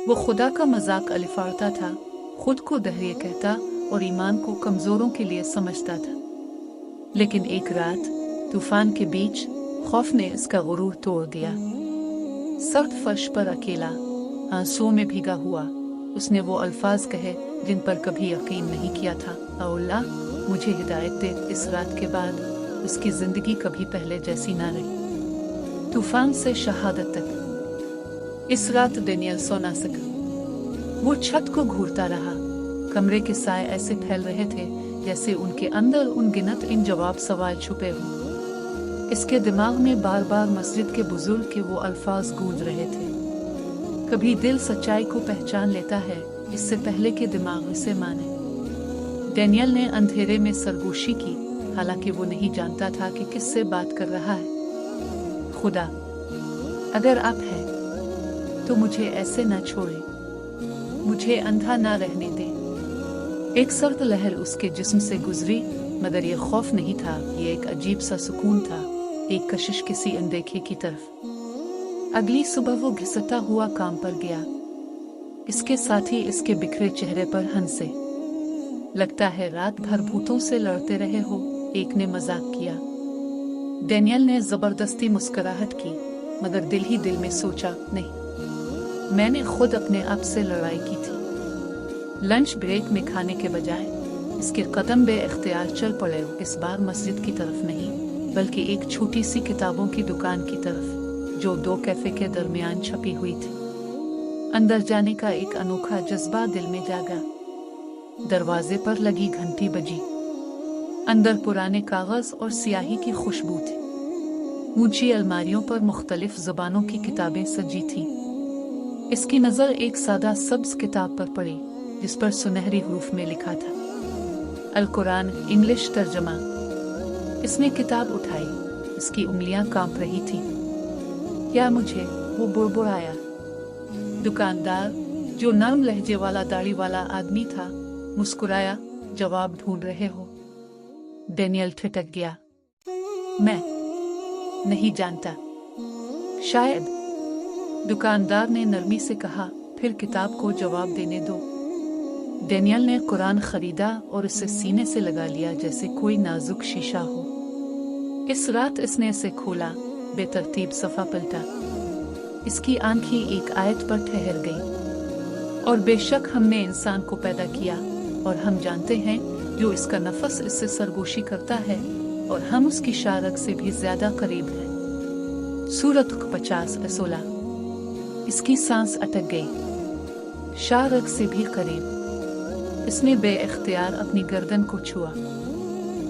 वो खुदा का मजाक अलिफाड़ता था, खुद को दहरिया कहता और ईमान को कमजोरों के लिए समझता था। लेकिन एक रात तूफान के बीच खौफ ने इसका गुरूर तोड़ दिया। सर्द फर्श पर अकेला, आंसुओं में भीगा हुआ, उसने वो अल्फाज कहे जिन पर कभी यकीन नहीं किया था, "औ अल्लाह, मुझे हिदायत दे।" इस रात के बाद उसकी जिंदगी कभी पहले जैसी ना रही। तूफान से शहादत तक। इस रात डेनियल सो ना सका। वो छत को घूरता रहा। कमरे के साए ऐसे फैल रहे थे जैसे उनके अंदर अनगिनत इन जवाब सवाल छुपे हों। इसके दिमाग में बार बार मस्जिद के बुजुर्ग के वो अल्फाज गूंज रहे थे, "कभी दिल सच्चाई को पहचान लेता है इससे पहले कि दिमाग इसे माने।" डेनियल ने अंधेरे में सरगोशी की, हालांकि वो नहीं जानता था कि किससे बात कर रहा है। खुदा, अगर आप हैं तो मुझे ऐसे ना छोड़े, मुझे अंधा ना रहने दे। एक सर्द लहर उसके जिस्म से गुजरी, मगर ये खौफ नहीं था, ये एक अजीब सा सुकून था, एक कशिश किसी अनदेखे की तरफ। अगली सुबह वो घिसता हुआ काम पर गया। इसके साथी इसके बिखरे चेहरे पर हंसे। "लगता है रात भर भूतों से लड़ते रहे हो," एक ने मजाक किया। डेनियल ने जबरदस्ती मुस्कुराहट की, मगर दिल ही दिल में सोचा, नहीं, मैंने खुद अपने आप से लड़ाई की थी। लंच ब्रेक में खाने के बजाय इसके कदम बे-इख्तियार चल पड़े, इस बार मस्जिद की तरफ नहीं, बल्कि एक छोटी सी किताबों की दुकान की तरफ, जो दो कैफे के दरमियान छपी हुई थी। अंदर जाने का एक अनोखा जज्बा दिल में जागा। दरवाजे पर लगी घंटी बजी। अंदर पुराने कागज और स्याही की खुशबू थी। ऊंची अलमारियों पर मुख्तलिफ जुबानों की किताबें सजी थीं। इसकी नजर एक सादा सब्ज किताब पर पड़ी, जिस पर सुनहरी हरूफ में लिखा था, अल कुरान इंग्लिश तर्जमा। इसने किताब उठाई, इसकी उंगलियां कांप रही थी। "क्या मुझे?" वो बुड़बुड़ाया। दुकानदार, जो नरम लहजे वाला दाढ़ी वाला आदमी था, मुस्कुराया, "जवाब ढूंढ रहे हो?" डेनियल ठिठक गया। "मैं नहीं जानता, शायद।" दुकानदार ने नरमी से कहा, "फिर किताब को जवाब देने दो।" डेनियल ने कुरान खरीदा और इसे सीने से लगा लिया जैसे कोई नाजुक शीशा हो। इस रात इसने इसे खोला, बेतरतीब सफ़ा पलटा। इसकी आंखें एक आयत पर ठहर गईं। "और बेशक हमने इंसान को पैदा किया, और हम जानते हैं जो इसका नफस इससे सरगोशी करता है, और हम उसकी शारक से भी ज्यादा करीब हैं।" सूरत 50-16। इसकी सांस अटक गई। शारक से भी करीब। इसने बे-इख्तियार अपनी गर्दन को छुआ।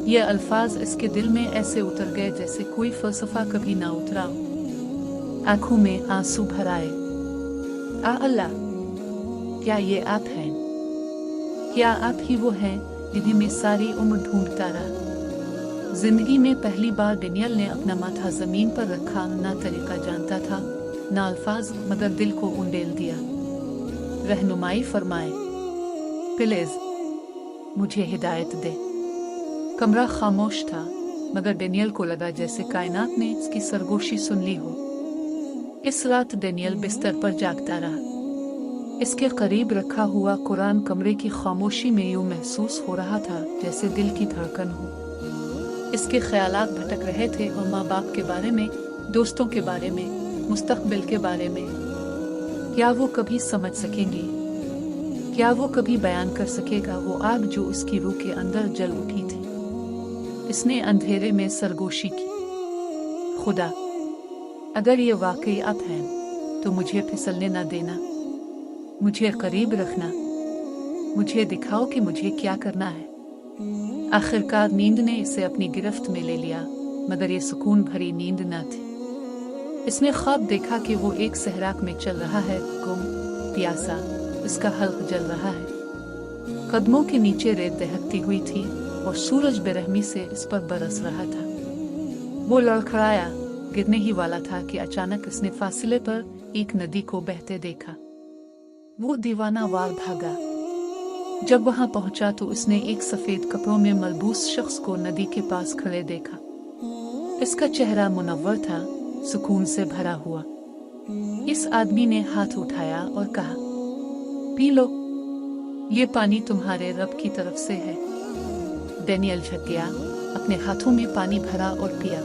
ये अल्फाज इसके दिल में ऐसे उतर गए जैसे कोई फलसफा कभी ना उतरा हो। आंखों में आंसू भर आए। "आ अल्लाह, क्या ये आप हैं? क्या आप ही वो हैं जिन्हें मैं सारी उम्र ढूंढता रहा?" जिंदगी में पहली बार डेनियल ने अपना माथा जमीन पर रखा। ना तरीका जानता था, ना अल्फाज, मगर दिल को उंडेल दिया। "रहनुमाई फरमाए, प्लीज, मुझे हिदायत दे।" कमरा खामोश था, मगर डेनियल को लगा जैसे कायनात ने इसकी सरगोशी सुन ली हो। इस रात डेनियल बिस्तर पर जागता रहा। इसके करीब रखा हुआ कुरान कमरे की खामोशी में यूं महसूस हो रहा था जैसे दिल की धड़कन हो। इसके ख्यालात भटक रहे थे, और माँ बाप के बारे में, दोस्तों के बारे में, मुस्तकबिल के बारे में। क्या वो कभी समझ सकेंगी? क्या वो कभी बयान कर सकेगा वो आग जो उसकी रूह के अंदर जल उठी थी? इसने अंधेरे में सरगोशी की, "खुदा, अगर ये वाकई आप हैं तो मुझे फिसलने ना देना, मुझे करीब रखना, मुझे दिखाओ कि मुझे क्या करना है।" आखिरकार नींद ने इसे अपनी गिरफ्त में ले लिया, मगर ये सुकून भरी नींद न थी। इसने ख्वाब देखा कि वो एक सहराक में चल रहा है, गुम, प्यासा, इसका हल्क जल रहा है। कदमों के नीचे रेत दहकती हुई थी और सूरज बेरहमी से इस पर बरस रहा था। वो लड़खड़ाया, गिरने ही वाला था कि अचानक इसने फासले पर एक नदी को बहते देखा। वो दीवाना वार भागा। जब वहां पहुंचा तो उसने एक सफेद कपड़ों में मलबूस शख्स को नदी के पास खड़े देखा। इसका चेहरा मुनव्वर था, सुकून से भरा हुआ। इस आदमी ने हाथ उठाया और कहा, पी लो, ये पानी तुम्हारे रब की तरफ से है। डेनियल झुक गया, अपने हाथों में पानी भरा और पिया।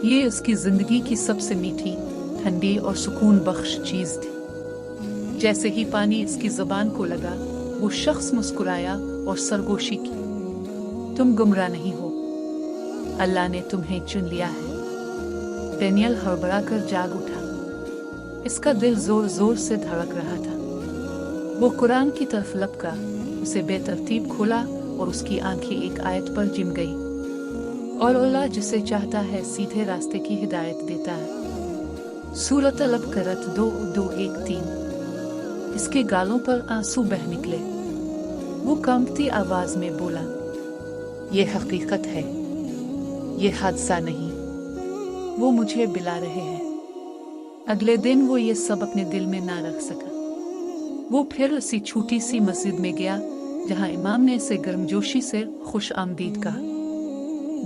ये उसकी जिंदगी की सबसे मीठी, ठंडी और सुकून बख्श चीज थी। जैसे ही पानी इसकी जुबान को लगा, वो शख्स मुस्कुराया और सरगोशी की। तुम गुमराह नहीं हो, अल्लाह ने तुम्हें चुन लिया है। डेनियल हड़बड़ा कर जाग उठा। इसका दिल जोर जोर से धड़क रहा था। वो कुरान की तरफ लपका, उसे बेतरतीब खोला और उसकी आंखें एक आयत पर जिम गई। और अल्लाह जिसे चाहता है सीधे रास्ते की हिदायत देता है। सूरत अल-बकरह 2:1-3। इसके गालों पर आंसू बह निकले। वो कांपती आवाज में बोला, ये हकीकत है, ये हादसा नहीं। वो मुझे बिला रहे हैं। अगले दिन वो ये सब अपने दिल में ना रख सका। वो फिर उसी छोटी सी मस्जिद में गया जहां इमाम ने इसे गर्मजोशी से खुश आमदीद कहा।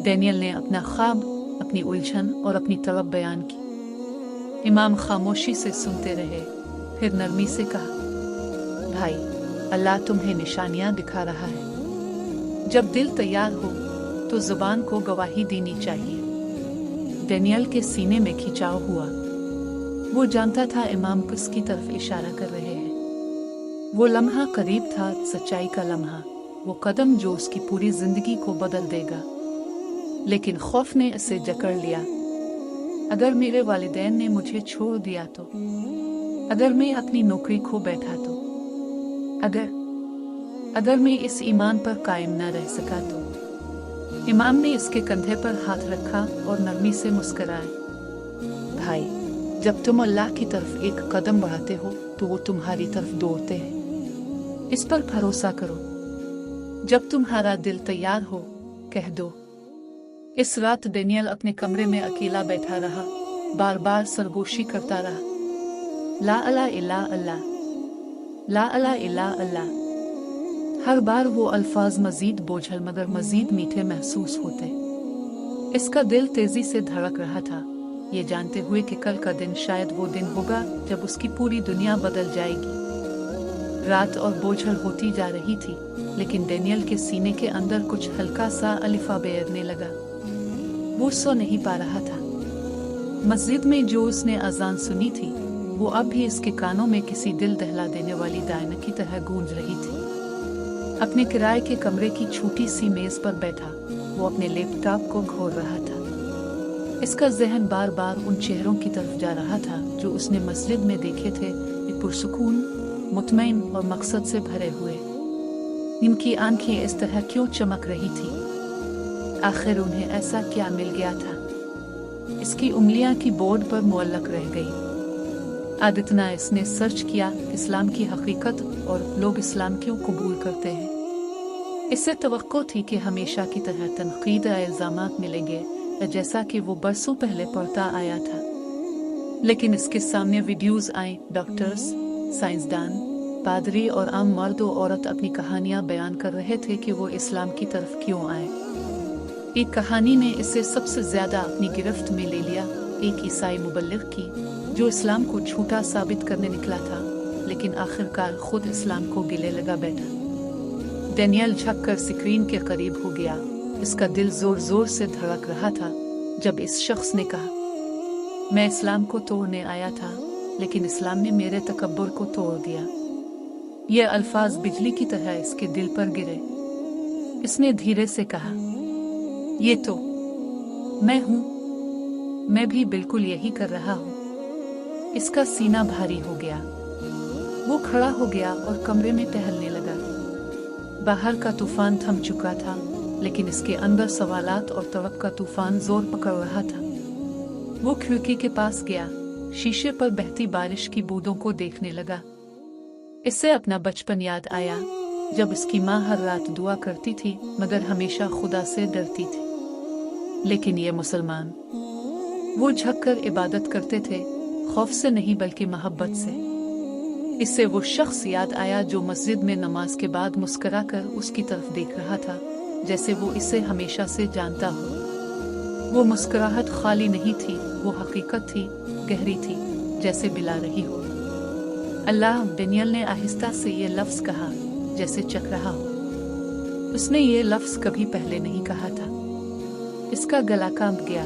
डेनियल ने अपना ख्वाब, अपनी उलझन और अपनी तलब बयान की। इमाम खामोशी से सुनते रहे, फिर नरमी से कहा, भाई, अल्लाह तुम्हें निशानियां दिखा रहा है। जब दिल तैयार हो तो जुबान को गवाही देनी चाहिए। डेनियल के सीने में खिंचाव हुआ। वो जानता था इमाम किसकी तरफ इशारा कर रहे हैं। वो लम्हा करीब था, सच्चाई का लम्हा, वो कदम जो उसकी पूरी जिंदगी को बदल देगा। लेकिन खौफ ने इसे जकड़ लिया। अगर मेरे वालिदैन ने मुझे छोड़ दिया तो, अगर मैं अपनी नौकरी खो बैठा तो, अगर मैं इस ईमान पर कायम न रह सका तो। इमाम ने इसके कंधे पर हाथ रखा और नरमी से मुस्कुराए। भाई, जब तुम अल्लाह की तरफ एक कदम बढ़ाते हो तो वो तुम्हारी तरफ दौड़ते हैं। इस पर भरोसा करो। जब तुम्हारा दिल तैयार हो, कह दो। इस रात डेनियल अपने कमरे में अकेला बैठा रहा, बार बार सरगोशी करता रहा, ला अला इला अल्लाह, ला अला इला अल्लाह। हर बार वो अल्फाज मजीद बोझल मगर मजीद मीठे महसूस होते। इसका दिल तेजी से धड़क रहा था, ये जानते हुए कि कल का दिन शायद वो दिन होगा जब उसकी पूरी दुनिया बदल जाएगी। रात और बोझल होती जा रही थी, लेकिन डेनियल के सीने के अंदर कुछ हल्का सा अलिफा बेरने लगा। वो सो नहीं पा रहा था। मस्जिद में जो उसने अजान सुनी थी, वो अब भी इसके कानों में किसी दिल दहला देने वाली दायना की तरह गूंज रही थी। अपने किराए के कमरे की छोटी सी मेज पर बैठा वो अपने लैपटॉप को घोर रहा था। इसका जहन बार बार उन चेहरों की तरफ जा रहा था जो उसने मस्जिद में देखे थे, पुरसुकून, मुतमईन और मकसद से भरे हुए। इनकी आंखें इस तरह क्यों चमक रही थी? आखिर उन्हें ऐसा क्या मिल गया था? इसकी उंगलियां कीबोर्ड पर मुअल्लक रह गई। आदितना इसने सर्च किया इस्लाम की हकीकत और लोग इस्लाम क्यों कबूल करते हैं। इससे तवक्को थी कि हमेशा की तरह तनकीद या इल्जामात मिलेंगे, जैसा कि वो बरसों पहले पढ़ता आया था। लेकिन इसके सामने वीडियोस आए, डॉक्टर्स, साइंसदान, पादरी और आम मर्द और औरत अपनी कहानियां बयान कर रहे थे कि वो इस्लाम की तरफ क्यों आए। एक कहानी ने इसे सबसे ज्यादा अपनी गिरफ्त में ले लिया, एक ईसाई मुबल्लिग की जो इस्लाम को झूठा साबित करने निकला था, लेकिन आखिरकार खुद इस्लाम को गिले लगा बैठा। डेनियल झुक कर स्क्रीन के करीब हो गया। इसका दिल जोर जोर से धड़क रहा था जब इस शख्स ने कहा, मैं इस्लाम को तोड़ने आया था, लेकिन इस्लाम ने मेरे तकब्बुर को तोड़ दिया। ये अल्फाज बिजली की तरह इसके दिल पर गिरे। इसने धीरे से कहा, ये तो मैं हूं, मैं भी बिल्कुल यही कर रहा हूं। इसका सीना भारी हो गया। वो खड़ा हो गया और कमरे में टहलने लगा। बाहर का तूफान थम चुका था, लेकिन इसके अंदर सवालात और तवक्को का तूफान जोर पकड़ रहा था। वो खिड़की के पास गया, शीशे पर बहती बारिश की बूंदों को देखने लगा। इससे अपना बचपन याद आया, जब इसकी माँ हर रात दुआ करती थी मगर हमेशा खुदा से डरती थी। लेकिन ये मुसलमान, वो झुककर इबादत करते थे, खौफ से नहीं बल्कि मोहब्बत से। इससे वो शख्स याद आया जो मस्जिद में नमाज के बाद मुस्कुरा कर उसकी तरफ देख रहा था, जैसे वो इसे हमेशा से जानता हो। वो मुस्कुराहट खाली नहीं थी, वो हकीकत थी, गहरी थी, जैसे बिला रही हो। अल्लाह। डेनियल ने आहिस्ता से ये लफ्ज़ कहा जैसे चख रहा हो। उसने ये लफ्ज़ कभी पहले नहीं कहा था। इसका गला कांप गया।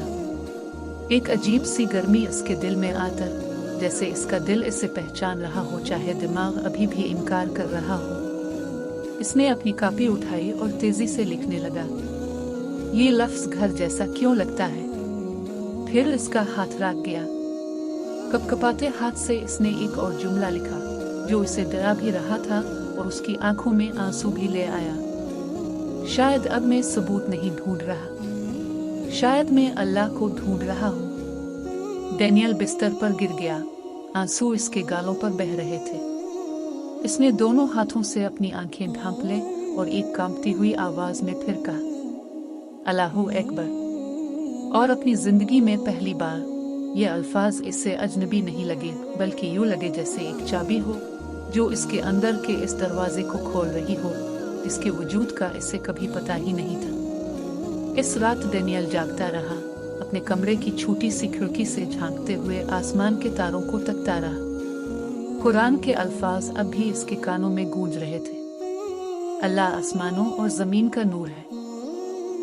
एक अजीब सी गर्मी इसके दिल में आकर, जैसे इसका दिल इसे पहचान रहा हो, चाहे दिमाग अभी भी इनकार कर रहा हो। इसने अपनी कॉपी उठाई और तेजी से लिखने लगा, ये लफ्ज़ घर जैसा क्यों लगता है। फिर इसका हाथ राग गया। कपकपाते हाथ से इसने एक और जुमला लिखा जो इसे डरा भी रहा था और उसकी आंखों में आंसू भी ले आया। शायद अब मैं सबूत नहीं ढूंढ रहा, शायद मैं अल्लाह को ढूंढ रहा हूँ। डेनियल बिस्तर पर गिर गया। आंसू इसके गालों पर बह रहे थे। इसने दोनों हाथों से अपनी आंखें ढांप ले और एक कांपती हुई आवाज में फिर कहा, अल्लाहु अकबर। और अपनी जिंदगी में पहली बार ये अल्फाज इससे अजनबी नहीं लगे, बल्कि यूं लगे जैसे एक चाबी हो जो इसके अंदर के इस दरवाजे को खोल रही हो जिसके वजूद का इसे कभी पता ही नहीं था। इस रात डेनियल जागता रहा, अपने कमरे की छोटी सी खिड़की से झांकते हुए आसमान के तारों को तकता रहा। कुरान के अल्फाज अब भी इसके कानों में गूंज रहे थे, अल्लाह आसमानों और जमीन का नूर है।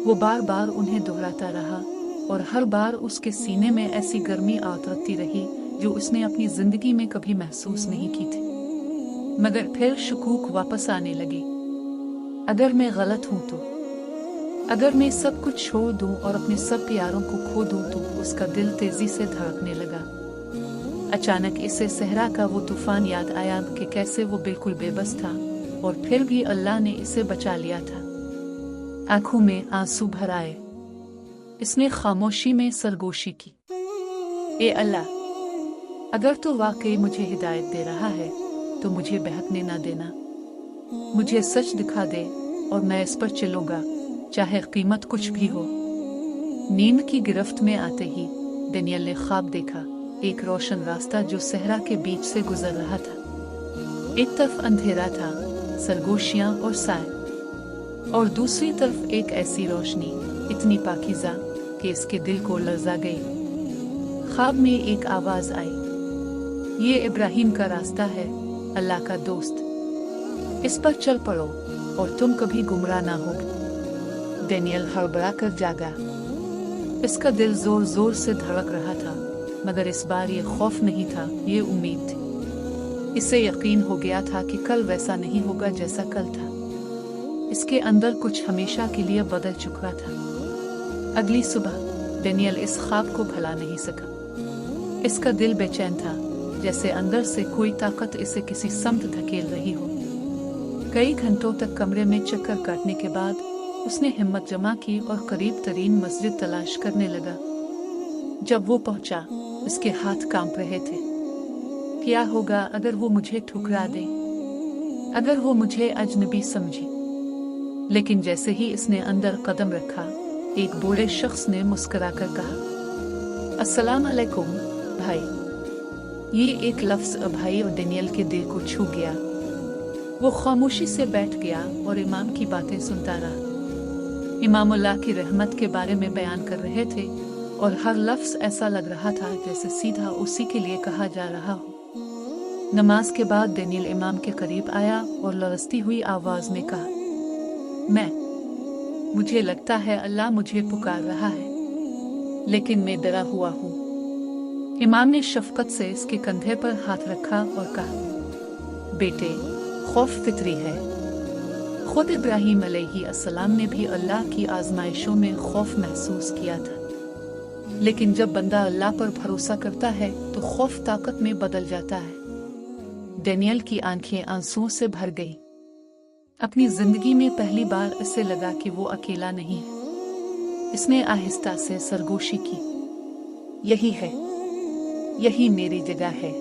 वो बार बार उन्हें दोहराता रहा और हर बार उसके सीने में ऐसी गर्मी उतरती रही जो उसने अपनी जिंदगी में कभी महसूस नहीं की थी। मगर फिर शकूक वापस आने लगी। अगर मैं गलत हूं तो, अगर मैं सब कुछ छोड़ दूं और अपने सब प्यारों को खो दूं तो। उसका दिल तेजी से धड़कने लगा। अचानक इसे सहरा का वो तूफान याद आया कि कैसे वो बिल्कुल बेबस था और फिर भी अल्लाह ने इसे बचा लिया था। आंखों में आंसू भर आए। इसने खामोशी में सरगोशी की, ए अल्लाह, अगर तो वाकई मुझे हिदायत दे रहा है तो मुझे बहकने ना देना। मुझे सच दिखा दे और मैं इस पर चलूंगा, चाहे कीमत कुछ भी हो। नींद की गिरफ्त में आते ही डेनियल ने ख्वाब देखा, एक रोशन रास्ता जो सहरा के बीच से गुजर रहा था। एक तरफ अंधेरा था, सरगोशियां और साए, और दूसरी तरफ एक ऐसी रोशनी इतनी पाकीज़ा कि इसके दिल को लर्जा गई। ख्वाब में एक आवाज आई, ये इब्राहिम का रास्ता है, अल्लाह का दोस्त, इस पर चल पड़ो और तुम कभी गुमराह ना होगे। डेनियल हड़बड़ा कर जागा। इसका दिल जोर जोर से धड़क रहा था, मगर इस बार ये खौफ नहीं था, ये उम्मीद थी। इसे यकीन हो गया था कि कल वैसा नहीं होगा जैसा कल था। इसके अंदर कुछ हमेशा के लिए बदल चुका था। अगली सुबह डेनियल इस ख्वाब को भुला नहीं सका। इसका दिल बेचैन था, जैसे अंदर से कोई ताकत इसे किसी समत धकेल रही हो। कई घंटों तक कमरे में चक्कर काटने के बाद उसने हिम्मत जमा की और करीब तरीन मस्जिद तलाश करने लगा। जब वो पहुंचा, उसके हाथ कांप रहे थे। क्या होगा अगर वो मुझे ठुकरा दे, अगर वो मुझे अजनबी समझे। लेकिन जैसे ही इसने अंदर कदम रखा, एक बूढ़े शख्स ने मुस्कुराकर कहा, अस्सलाम अलैकुम भाई। ये एक लफ्ज भाई और डेनियल के दिल को छू गया। वो खामोशी से बैठ गया और इमाम की बातें सुनता रहा। इमाम अल्लाह की रहमत के बारे में बयान कर रहे थे और हर लफ्ज ऐसा लग रहा था जैसे सीधा उसी के लिए कहा जा रहा हो। नमाज के बाद डेनियल इमाम के करीब आया और लरजती हुई आवाज में कहा, मुझे लगता है अल्लाह मुझे पुकार रहा है, लेकिन मैं डरा हुआ हूँ। इमाम ने शफकत से इसके कंधे पर हाथ रखा और कहा, बेटे, खौफ फितरी है। खुद इब्राहिम अलैहिस्सलाम ने भी अल्लाह की आजमाइशों में खौफ महसूस किया था। लेकिन जब बंदा अल्लाह पर भरोसा करता है तो खौफ ताकत में बदल जाता है। डेनियल की आंखें आंसुओं से भर गई। अपनी जिंदगी में पहली बार इसे लगा कि वो अकेला नहीं है। इसने आहिस्ता से सरगोशी की, यही है, यही मेरी जगह है।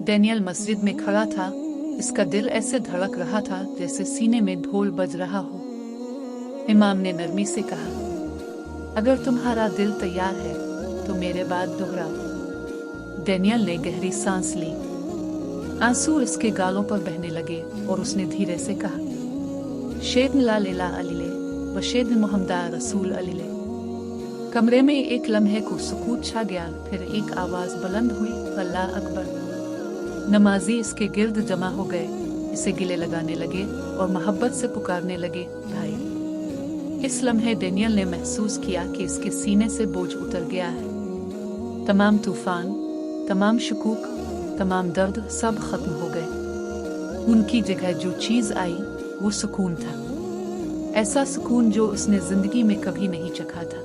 डेनियल मस्जिद में खड़ा था। इसका दिल ऐसे धड़क रहा था जैसे सीने में ढोल बज रहा हो। इमाम ने नरमी से कहा, अगर तुम्हारा दिल तैयार है तो मेरे बाद दोहराओ। डेनियल ने गहरी सांस ली। आंसू इसके गालों पर बहने लगे और उसने धीरे से कहा, शेद ला लेला अलीले व शेद मोहम्मदा रसूल अलीले। कमरे में एक लम्हे को सुकूत छा गया। फिर एक आवाज बुलंद हुई, अल्लाह अकबर। नमाजी इसके गिर्द जमा हो गए, इसे गिले लगाने लगे और मोहब्बत से पुकारने लगे, भाई। इस लम्हे डेनियल ने महसूस किया कि इसके सीने से बोझ उतर गया है। तमाम तूफान, तमाम शकूक, तमाम दर्द सब खत्म हो गए। उनकी जगह जो चीज आई वो सुकून था, ऐसा सुकून जो उसने जिंदगी में कभी नहीं चखा था।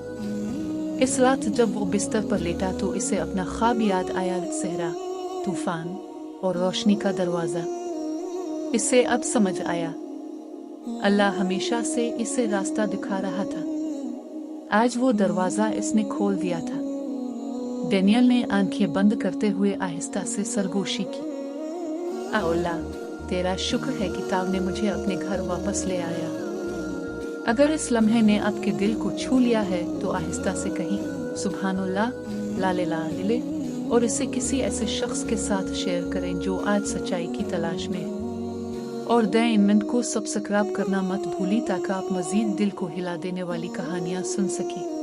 इस रात जब वो बिस्तर पर लेटा तो इसे अपना ख्वाब याद आया, सहरा, तूफान और रोशनी का दरवाजा। इसे अब समझ आया, अल्लाह हमेशा से इसे रास्ता दिखा रहा था। आज वो दरवाजा इसने खोल दिया था। डेनियल ने आंखें बंद करते हुए आहिस्ता से सरगोशी की। अल्लाह, तेरा शुक्र है कि ताब ने मुझे अपने घर वापस ले आया। अगर इस लम्हे ने आपके दिल को छू लिया है तो आहिस्ता से कहीं सुभानुल्लाह, लाले लाले, और इसे किसी ऐसे शख्स के साथ शेयर करें जो आज सच्चाई की तलाश में है। और डायमंड को सब्सक्राइब करना मत भूली ताकि आप मजीद दिल को हिला देने वाली कहानियाँ सुन सकें।